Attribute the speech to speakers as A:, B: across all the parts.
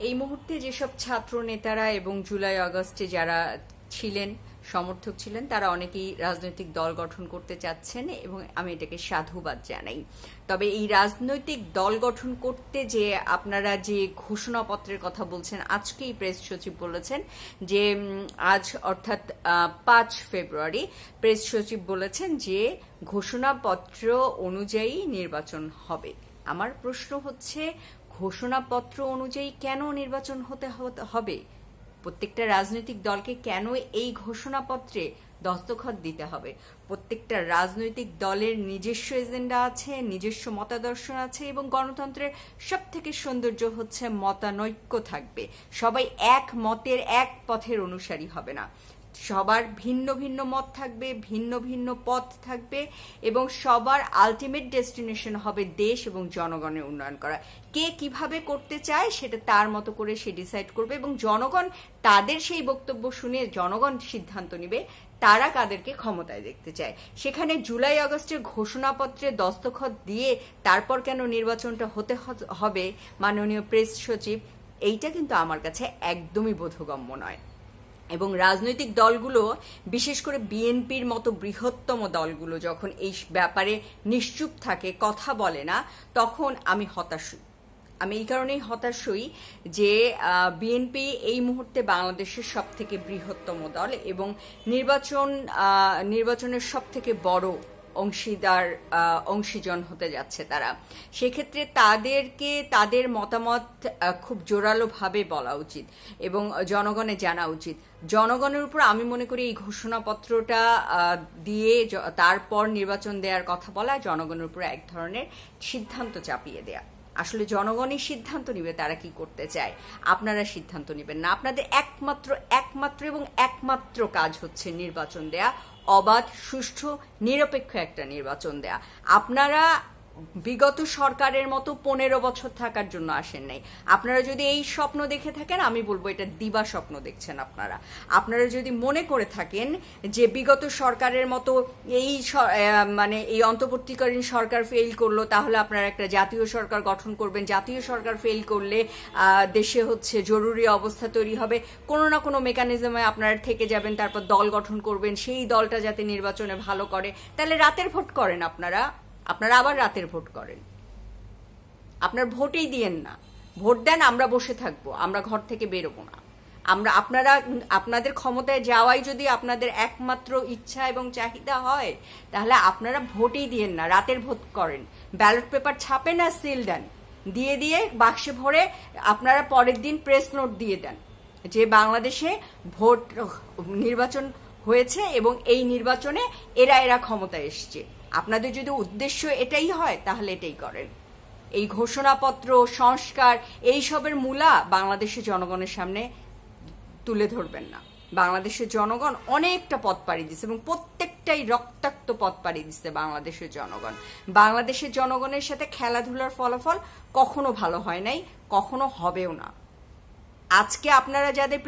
A: এই মুহূর্তে যেসব ছাত্র নেতারা এবং জুলাই আগস্টে যারা ছিলেন, সমর্থক ছিলেন, তারা অনেকেই রাজনৈতিক দল গঠন করতে চাচ্ছেন এবং আমি এটাকে সাধুবাদ জানাই। তবে এই রাজনৈতিক দল গঠন করতে যে আপনারা যে ঘোষণাপত্রের কথা বলছেন, আজকেই প্রেস সচিব বলেছেন যে আজ অর্থাৎ 5 ফেব্রুয়ারি প্রেস সচিব বলেছেন যে ঘোষণাপত্র অনুযায়ী নির্বাচন হবে। আমার প্রশ্ন হচ্ছে, ঘোষণাপত্র অনুযায়ী কেন নির্বাচন হতে হবে? প্রত্যেকটা রাজনৈতিক দলকে কেন এই ঘোষণাপত্রে দস্তখত দিতে হবে? প্রত্যেকটা রাজনৈতিক দলের নিজস্ব এজেন্ডা আছে, নিজস্ব মতাদর্শ আছে এবং গণতন্ত্রের সব থেকে সৌন্দর্য হচ্ছে মতানৈক্য থাকবে। সবাই এক মতের এক পথের অনুসারী হবে না, সবার ভিন্ন ভিন্ন মত থাকবে, ভিন্ন ভিন্ন পথ থাকবে এবং সবার আলটিমেট ডেস্টিনেশন হবে দেশ এবং জনগণের উন্নয়ন করা। কে কিভাবে করতে চায় সেটা তার মতো করে সে ডিসাইড করবে এবং জনগণ তাদের সেই বক্তব্য শুনে জনগণ সিদ্ধান্ত নেবে তারা কাদেরকে ক্ষমতায় দেখতে চায়। সেখানে জুলাই আগস্টের ঘোষণাপত্রে দস্তখত দিয়ে তারপর কেন নির্বাচনটা হতে হবে মাননীয় প্রেস সচিব, এইটা কিন্তু আমার কাছে একদমই বোধগম্য নয়। এবং রাজনৈতিক দলগুলো, বিশেষ করে বিএনপির মতো বৃহত্তম দলগুলো যখন এই ব্যাপারে নিশ্চুপ থাকে, কথা বলে না, তখন আমি হতাশ হই। আমি এই কারণেই হতাশ হই যে বিএনপি এই মুহূর্তে বাংলাদেশের সব থেকে বৃহত্তম দল এবং নির্বাচনের সব থেকে বড় অংশীজন হতে যাচ্ছে তারা। সেক্ষেত্রে তাদেরকে তাদের মতামত খুব জোরালোভাবে বলা উচিত এবং জনগণের জানা উচিত। জনগণের উপর আমি মনে করি এই ঘোষণাপত্রটা দিয়ে তারপর নির্বাচন দেওয়ার কথা বলা জনগণের উপর এক ধরনের সিদ্ধান্ত চাপিয়ে দেয়া। আসলে জনগণই সিদ্ধান্ত নিবে তারা কি করতে চায়, আপনারা সিদ্ধান্ত নেবেন না। আপনাদের একমাত্র কাজ হচ্ছে নির্বাচন দেয়া, অবাধ, সুষ্ঠু, নিরপেক্ষ একটা নির্বাচন দেয়া। আপনারা বিগত সরকারের মতো 15 বছর থাকার জন্য আসেন নাই। আপনারা যদি এই স্বপ্ন দেখে থাকেন, আমি বলবো এটা দিবা স্বপ্ন দেখছেন আপনারা। আপনারা যদি মনে করে থাকেন যে বিগত সরকারের মতো এই অন্তর্বর্তীকালীন সরকার ফেল করলো, তাহলে আপনারা একটা জাতীয় সরকার গঠন করবেন, জাতীয় সরকার ফেল করলে দেশে জরুরি অবস্থা তৈরি হবে, কোনো না কোনো মেকানিজমে আপনারা থেকে যাবেন, তারপর দল গঠন করবেন, সেই দলটা যাতে নির্বাচনে ভালো করে। তাহলে রাতের ভোট করেন, আপনারা আবার রাতের ভোট করেন। আপনার ভোটেই দিয়েন না, ভোট দেন, আমরা বসে থাকবো, আমরা ঘর থেকে বেরোবো না। আপনাদের ক্ষমতায় যাওয়াই যদি আপনাদের একমাত্র ইচ্ছা এবং চাহিদা হয়, তাহলে আপনারা ভোটেই দিয়েন না, রাতের ভোট করেন। ব্যালট পেপার ছাপেন আর সিল দেন, দিয়ে বাক্সে ভরে আপনারা পরের দিন প্রেস নোট দিয়ে দেন যে বাংলাদেশে নির্বাচন হয়েছে এবং এই নির্বাচনে এরা ক্ষমতায় এসছে। আপনাদের যদি উদ্দেশ্য এটাই হয় তাহলে এটাই করেন। এই ঘোষণাপত্র, সংস্কার, এইসবের মূলা বাংলাদেশের জনগণের সামনে তুলে ধরবেন না। বাংলাদেশের জনগণ অনেকটা পথ পাড়ি দিচ্ছে এবং প্রত্যেকটাই রক্তাক্ত পথ পাড়ি দিচ্ছে বাংলাদেশের জনগণ। বাংলাদেশের জনগণের সাথে খেলাধুলার ফলাফল কখনো ভালো হয় নাই, কখনো হবেও না। আজকে আপনারা যাদের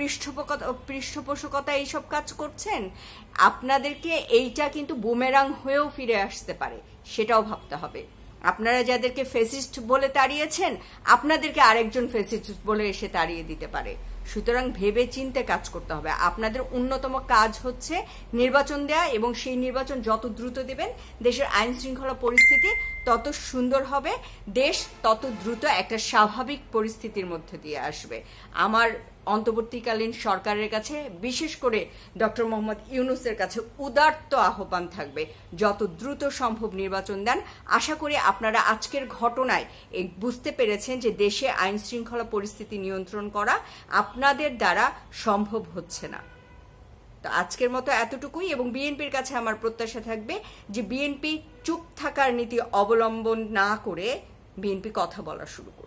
A: পৃষ্ঠপোষকতা এইসব কাজ করছেন, আপনাদেরকে এইটা কিন্তু বুমেরাং হয়েও ফিরে আসতে পারে, সেটাও ভাবতে হবে। আপনারা যাদেরকে ফেসিস্ট বলে তাড়িয়েছেন, আপনাদেরকে আরেকজন ফেসিস্ট বলে এসে তাড়িয়ে দিতে পারে। সুতরাং ভেবে চিন্তে কাজ করতে হবে। আপনাদের অন্যতম কাজ হচ্ছে নির্বাচন দেয়া এবং সেই নির্বাচন যত দ্রুত দেবেন, দেশের আইন শৃঙ্খলা পরিস্থিতি তত সুন্দর হবে, দেশ তত দ্রুত একটা স্বাভাবিক পরিস্থিতির মধ্যে দিয়ে আসবে। আমার অন্তর্বর্তীকালীন সরকারের কাছে, বিশেষ করে ডক্টর মোহাম্মদ ইউনূসের কাছে উদাত্ত আহ্বান থাকবে, যত দ্রুত সম্ভব নির্বাচন দেন। আশা করি আপনারা আজকের ঘটনায় বুঝতে পেরেছেন যে দেশে আইন শৃঙ্খলা পরিস্থিতি নিয়ন্ত্রণ করা আপনাদের দ্বারা সম্ভব হচ্ছে না। তো আজকের মতো এতটুকুই এবং বিএনপির কাছে আমার প্রত্যাশা থাকবে যে বিএনপি চুপ থাকার নীতি অবলম্বন না করে বিএনপি কথা বলা শুরু করবে।